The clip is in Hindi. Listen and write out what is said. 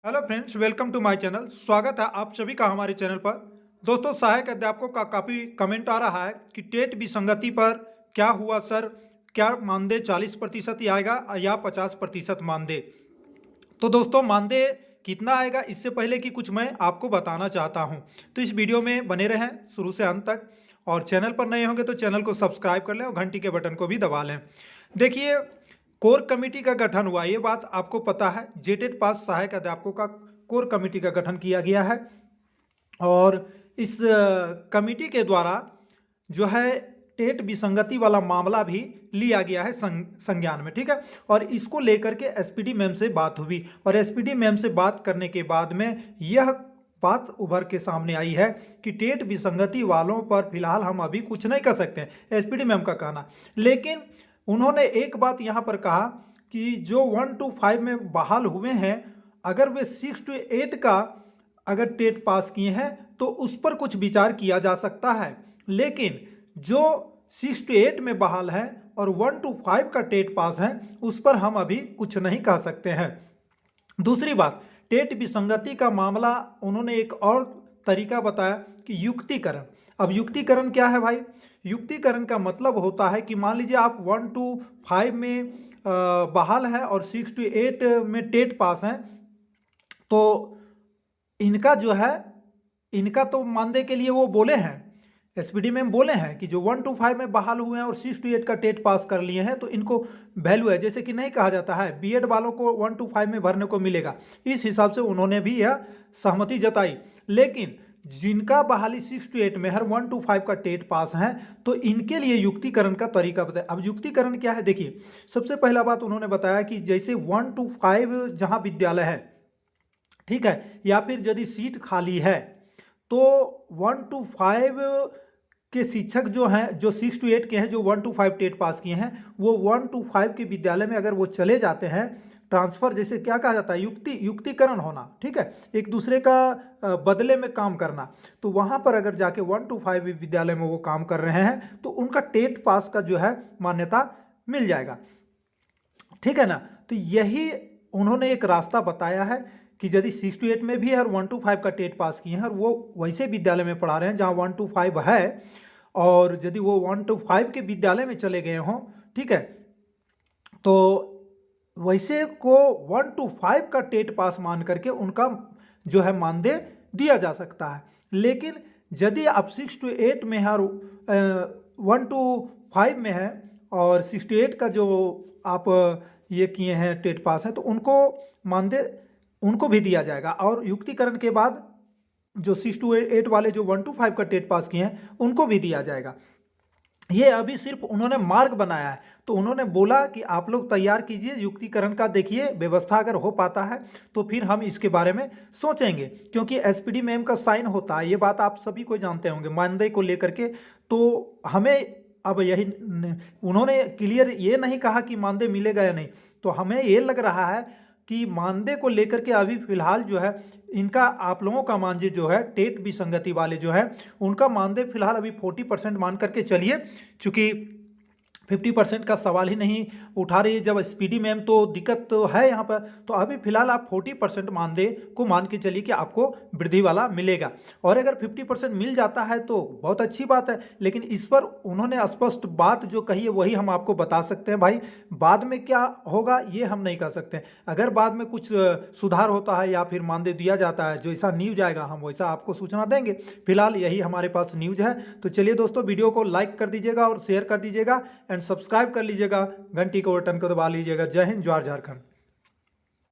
Hello friends, welcome to my channel. स्वागत है आप सभी का हमारे चैनल पर। दोस्तों, सहायक अध्यापकों का काफ़ी कमेंट आ रहा है कि टेट विसंगति पर क्या हुआ सर, क्या मानदेय 40% ही आएगा या 50% मानदेय। तो दोस्तों, मानदेय कितना आएगा इससे पहले कि कुछ मैं आपको बताना चाहता हूं, तो इस वीडियो में बने रहें शुरू से अंत तक। और चैनल पर नए होंगे तो चैनल को सब्सक्राइब कर लें और घंटी के बटन को भी दबा लें। देखिए, कोर कमेटी का गठन हुआ, ये बात आपको पता है। जेटेट पास सहायक अध्यापकों का कोर कमेटी का गठन किया गया है और इस कमेटी के द्वारा जो है टेट विसंगति वाला मामला भी लिया गया है संज्ञान में, ठीक है। और इसको लेकर के एसपीडी मैम से बात हुई और एसपीडी मैम से बात करने के बाद में यह बात उभर के सामने आई है कि टेट विसंगति वालों पर फिलहाल हम अभी कुछ नहीं कर सकते हैं, एसपीडी मैम का कहना। लेकिन उन्होंने एक बात यहाँ पर कहा कि जो 1 to 5 में बहाल हुए हैं, अगर वे 6 to 8 का अगर टेट पास किए हैं तो उस पर कुछ विचार किया जा सकता है। लेकिन जो 6 to 8 में बहाल है और 1 to 5 का टेट पास है, उस पर हम अभी कुछ नहीं कह सकते हैं। दूसरी बात, टेट विसंगति का मामला उन्होंने एक और तरीका बताया कि युक्तिकरण। अब युक्तिकरण क्या है भाई? युक्तिकरण का मतलब होता है कि मान लीजिए आप 1 to 5 में बहाल है और 6 to 8 में टेट पास है, तो इनका जो है, इनका तो मानदेय के लिए वो बोले हैं, एसपीडी में बोले हैं कि जो 1 to 5 में बहाल हुए हैं और 6 to 8 का टेट पास कर लिए हैं तो इनको वैल्यू है। जैसे कि नहीं कहा जाता है बीएड वालों को 1 to 5 में भरने को मिलेगा, इस हिसाब से उन्होंने भी यह सहमति जताई। लेकिन जिनका बहाली 6 to 8 में हर 1 to 5 का टेट पास है, तो इनके लिए युक्तिकरण का तरीका बताया। अब युक्तिकरण क्या है? देखिए, सबसे पहला बात उन्होंने बताया कि जैसे 1 to 5 जहां विद्यालय है, ठीक है, या फिर यदि सीट खाली है तो 1 to 5 के शिक्षक जो हैं, जो 6 to 8 के हैं, जो 1 to 5 टेट पास किए हैं, वो 1 to 5 के विद्यालय में अगर वो चले जाते हैं, ट्रांसफर जैसे क्या कहा जाता है, युक्तिकरण होना, ठीक है, एक दूसरे का बदले में काम करना। तो वहाँ पर अगर जाके 1 to 5 विद्यालय में वो काम कर रहे हैं तो उनका टेट पास का जो है मान्यता मिल जाएगा, ठीक है ना। तो यही उन्होंने एक रास्ता बताया है कि यदि 6 to 8 में भी हर 1 to 5 का टेट पास किए हैं और वो वैसे विद्यालय में पढ़ा रहे हैं जहाँ 1 to 5 है, और यदि वो 1 to 5 के विद्यालय में चले गए हों, ठीक है, तो वैसे को 1 to 5 का टेट पास मान करके उनका जो है मानदेय दिया जा सकता है। लेकिन यदि आप 6 to 8 में है और 1 to 5 में है और 6 to 8 का जो आप ये किए हैं टेट पास है, तो उनको मानदेय उनको भी दिया जाएगा। और युक्तिकरण के बाद जो 6 to 8 वाले जो 1 to 5 का टेट पास किए हैं उनको भी दिया जाएगा। ये अभी सिर्फ उन्होंने मार्ग बनाया है, तो उन्होंने बोला कि आप लोग तैयार कीजिए युक्तिकरण का, देखिए व्यवस्था अगर हो पाता है तो फिर हम इसके बारे में सोचेंगे, क्योंकि एसपीडी मैम का साइन होता है, ये बात आप सभी को जानते होंगे मानदेय को लेकर के। तो हमें अब यही, उन्होंने क्लियर ये नहीं कहा कि मानदेय मिलेगा या नहीं, तो हमें ये लग रहा है कि मानदेय को लेकर के अभी फिलहाल जो है इनका, आप लोगों का मानदेय जो है टेट विसंगति वाले जो है उनका मानदेय फिलहाल अभी 40% मान करके चलिए, चूंकि 50% का सवाल ही नहीं उठा रही है जब एसपीडी मैम, तो दिक्कत तो है यहाँ पर। तो अभी फिलहाल आप 40% मानदेय को मान के चलिए कि आपको वृद्धि वाला मिलेगा, और अगर 50% मिल जाता है तो बहुत अच्छी बात है। लेकिन इस पर उन्होंने स्पष्ट बात जो कही है वही हम आपको बता सकते हैं भाई, बाद में क्या होगा ये हम नहीं कह सकते। अगर बाद में कुछ सुधार होता है या फिर मानदेय दिया जाता है, जैसा न्यूज आएगा हम वैसा आपको सूचना देंगे। फिलहाल यही हमारे पास न्यूज है। तो चलिए दोस्तों, वीडियो को लाइक कर दीजिएगा और शेयर कर दीजिएगा एंड सब्सक्राइब कर लीजिएगा, घंटी को बटन को दबा लीजिएगा। जय हिंद, जय झारखंड।